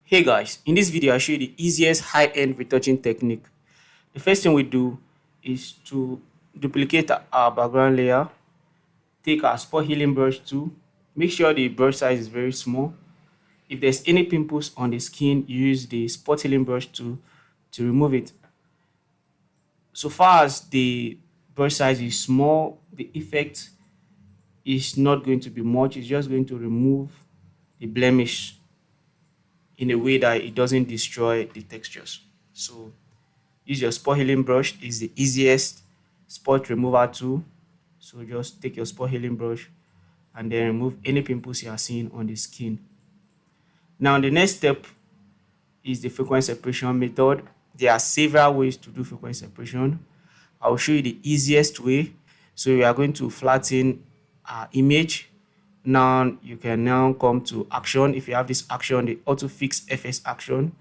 Hey guys, in this video I'll show you the easiest high-end retouching technique. The first thing we do is to duplicate our background layer, take our spot healing brush tool, make sure the brush size is very small. If there's any pimples on the skin, use the spot healing brush tool to remove it. So far as the brush size is small, the effect is not going to be much. It's just going to remove the blemish in a way that it doesn't destroy the textures. So use your spot healing brush. Is the easiest spot remover tool. So just take your spot healing brush and then remove any pimples you are seeing on the skin. Now the next step is the frequency separation method. There are several ways to do frequency separation. I'll show you the easiest way. So we are going to flatten our image. Now you can now come to action. If you have this action, the auto fix FS action,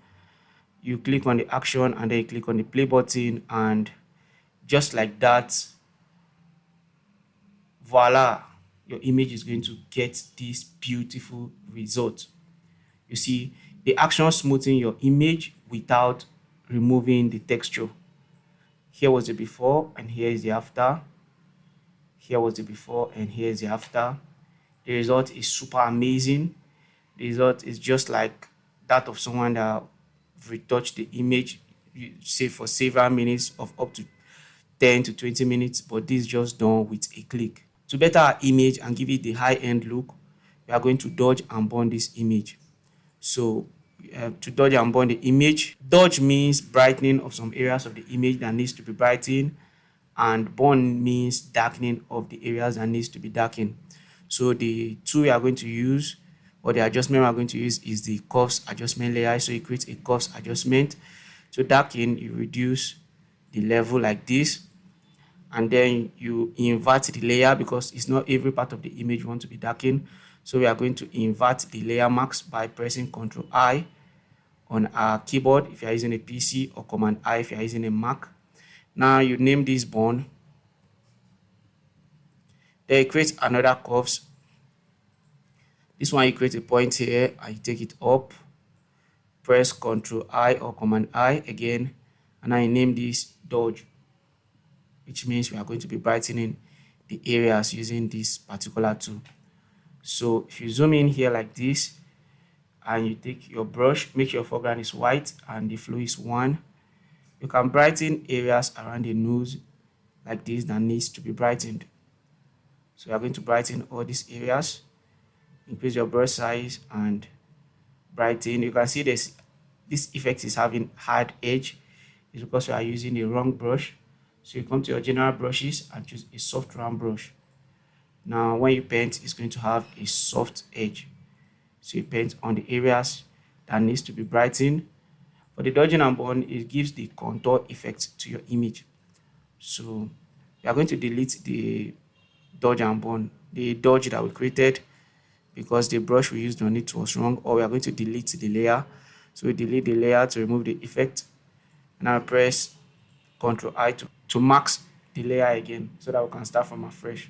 you click on the action and then you click on the play button, and just like that, voila, your image is going to get this beautiful result. You see, the action smoothing your image without removing the texture. Here was the before and here is the after. Here was the before and here is the after. The result is super amazing. The result is just like that of someone that retouched the image, say for several minutes, of up to 10 to 20 minutes, but this is just done with a click. To better our image and give it the high-end look, we are going to dodge and burn this image. So to dodge and burn the image, dodge means brightening of some areas of the image that needs to be brightened, and burn means darkening of the areas that needs to be darkened. So the tool we are going to use, or the adjustment we are going to use, is the curves adjustment layer. So you create a curves adjustment. To darken, you reduce the level like this, and then you invert the layer because it's not every part of the image you want to be darkened. So we are going to invert the layer marks by pressing Ctrl I on our keyboard if you are using a PC, or Command I if you are using a Mac. Now you name this bone. Then you create another curves. This one, you create a point here and you take it up. Press Ctrl I or Command I again, and now you name this dodge, which means we are going to be brightening the areas using this particular tool. So if you zoom in here like this and you take your brush, make sure your foreground is white and the flow is 1. You can brighten areas around the nose like this that needs to be brightened. So we are going to brighten all these areas. Increase your brush size and brighten. You can see this effect is having hard edge. It's because we are using the wrong brush. So you come to your general brushes and choose a soft round brush. Now when you paint, it's going to have a soft edge. So you paint on the areas that needs to be brightened. For the dodging and burn, it gives the contour effect to your image. So we are going to delete the dodge and burn, the dodge that we created, because the brush we used on it was wrong, or we are going to delete the layer. So we delete the layer to remove the effect. Now press Ctrl I to max the layer again so that we can start from afresh.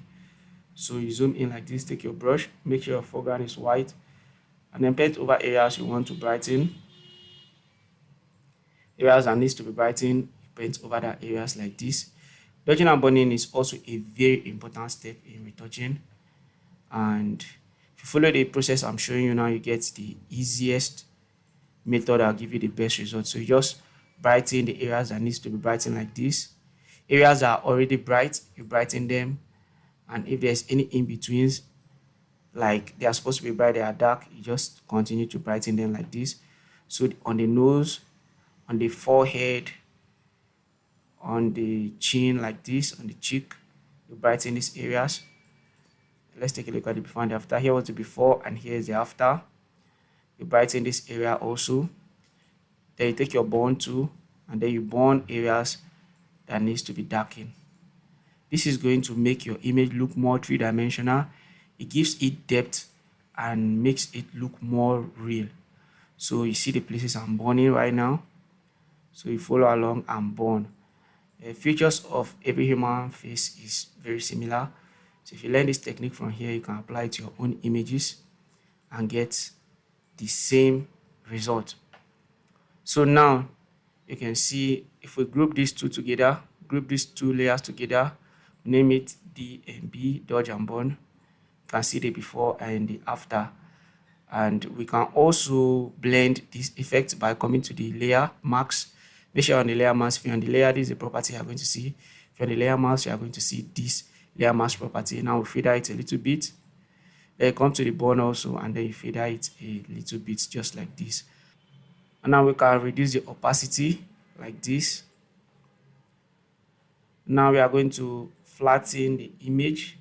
So you zoom in like this, take your brush, make sure your foreground is white, and then paint over areas you want to brighten. Areas that needs to be brightened, paint over the areas like this. Dodging and burning is also a very important step in retouching, and if you follow the process I'm showing you now, you get the easiest method that will give you the best results. So you just brighten the areas that needs to be brightened like this. Areas that are already bright, you brighten them, and if there's any in-betweens, like they are supposed to be bright, they are dark, you just continue to brighten them like this. So on the nose, on the forehead, on the chin like this, on the cheek, you brighten these areas. Let's take a look at the before and the after. Here was the before and here is the after. You brighten this area also. Then you take your burn tool and then you burn areas that needs to be darkened. This is going to make your image look more three-dimensional. It gives it depth and makes it look more real. So you see the places I'm burning right now. So you follow along and burn. The features of every human face is very similar. So if you learn this technique from here, you can apply it to your own images and get the same result. So now you can see if we group these two together, group these two layers together, name it D and B, dodge and burn. You can see the before and the after. And we can also blend this effect by coming to the layer mask. Make sure on the layer mask, if you're on the layer, this is the property you're going to see. If you're on the layer mask, you're going to see this layer mask property. Now we feather it a little bit. Then come to the burn also, and then you feather it a little bit, just like this. And now we can reduce the opacity like this. Now we are going to flatten the image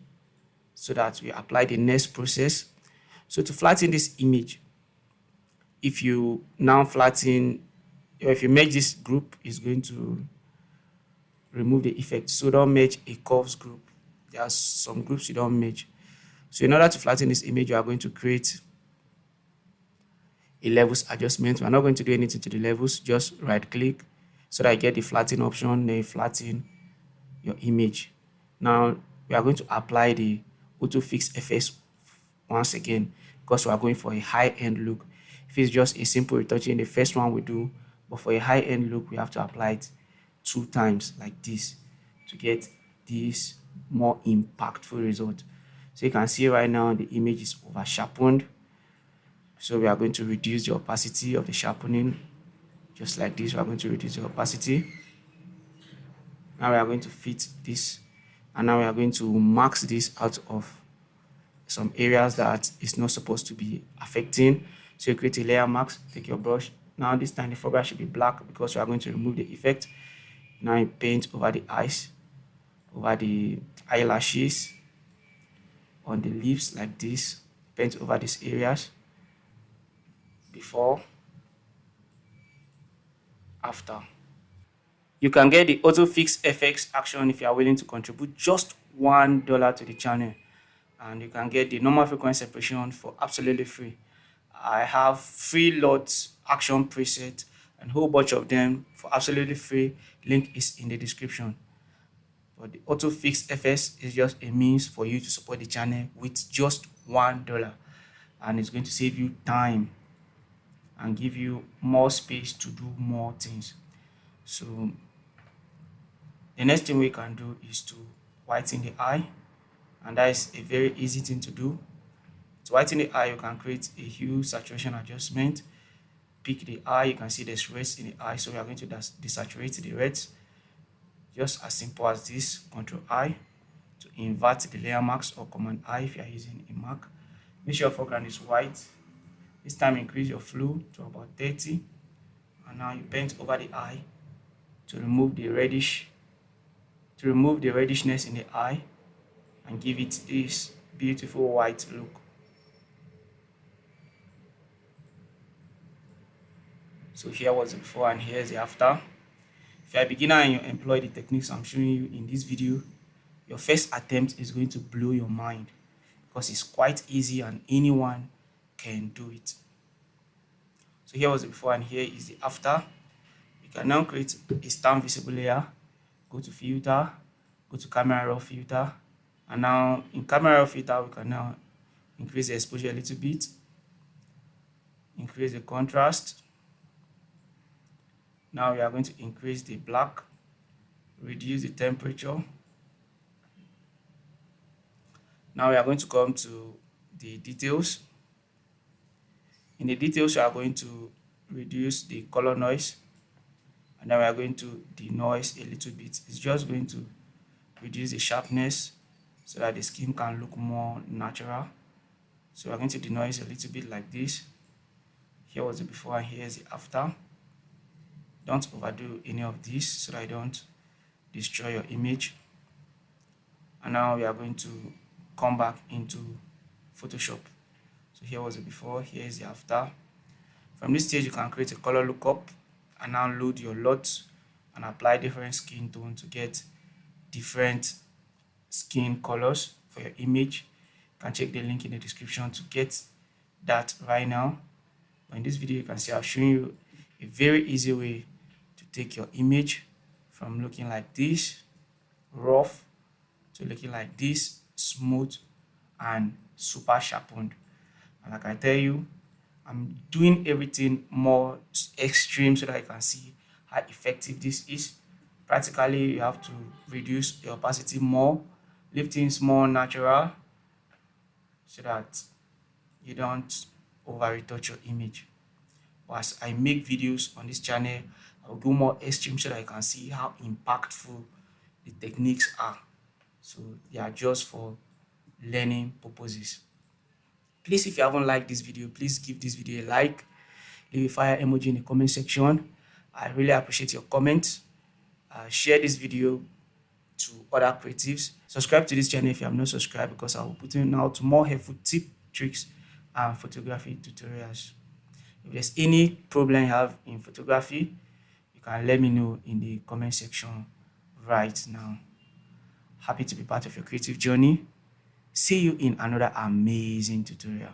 so that we apply the next process. So to flatten this image, if you now flatten, or if you merge this group, it's going to remove the effect. So don't merge a curves group. There are some groups you don't merge. So in order to flatten this image, you are going to create a levels adjustment. We're not going to do anything to the levels, just right click so that I get the flatten option, then flatten your image. Now we are going to apply the auto fix FS once again because we are going for a high-end look. If it's just a simple retouching, the first one we do, but for a high-end look we have to apply it 2 times like this to get this more impactful result. So you can see right now the image is over sharpened. So we are going to reduce the opacity of the sharpening just like this. We are going to reduce the opacity. Now we are going to fit this, and now we are going to max this out of some areas that is not supposed to be affecting. So you create a layer mask, take your brush. Now this time the foreground should be black because we are going to remove the effect. Now you paint over the eyes, over the eyelashes, on the lips like this. Paint over these areas. Before, after. You can get the auto fix FX action if you are willing to contribute just $1 to the channel, and you can get the normal frequency separation for absolutely free. I have free lots action preset and a whole bunch of them for absolutely free. Link is in the description. But the auto fix FS is just a means for you to support the channel with just $1, and it's going to save you time and give you more space to do more things. So the next thing we can do is to whiten the eye, and that is a very easy thing to do. To whiten the eye, you can create a hue saturation adjustment. Pick the eye, you can see there's reds in the eye, so we are going to desaturate the reds. Just as simple as this. Control I to invert the layer mask, or Command I if you are using a Mac. Make sure your foreground is white. This time increase your flow to about 30, and now you paint over the eye to remove the reddishness in the eye and give it this beautiful white look. So here was the before and here's the after. If you're a beginner and you employ the techniques I'm showing you in this video, your first attempt is going to blow your mind because it's quite easy and anyone can do it. So here was the before and here is the after. You can now create a stamp visible layer. Go to filter, go to camera raw filter, and now in camera raw filter we can now increase the exposure a little bit, increase the contrast. Now we are going to increase the black, reduce the temperature. Now we are going to come to the details. In the details we are going to reduce the color noise, and then we are going to denoise a little bit. It's just going to reduce the sharpness so that the skin can look more natural. So we're going to denoise a little bit like this. Here was the before and here is the after. Don't overdo any of this so that I don't destroy your image. And now we are going to come back into Photoshop. So here was the before, here is the after. From this stage you can create a color lookup and now load your LUTs and apply different skin tone to get different skin colors for your image. You can check the link in the description to get that right now. But in this video you can see I've shown you a very easy way to take your image from looking like this rough to looking like this smooth and super sharpened. And like I tell you, I'm doing everything more extreme so that you can see how effective this is. Practically, you have to reduce the opacity more, leave things more natural so that you don't over retouch your image. But as I make videos on this channel, I'll go more extreme so that you can see how impactful the techniques are. So they are just for learning purposes. Please, if you haven't liked this video, please give this video a like. Leave a fire emoji in the comment section. I really appreciate your comments. Share this video to other creatives. Subscribe to this channel if you have not subscribed, because I will put in out more helpful tips, tricks, and photography tutorials. If there's any problem you have in photography, you can let me know in the comment section right now. Happy to be part of your creative journey. See you in another amazing tutorial.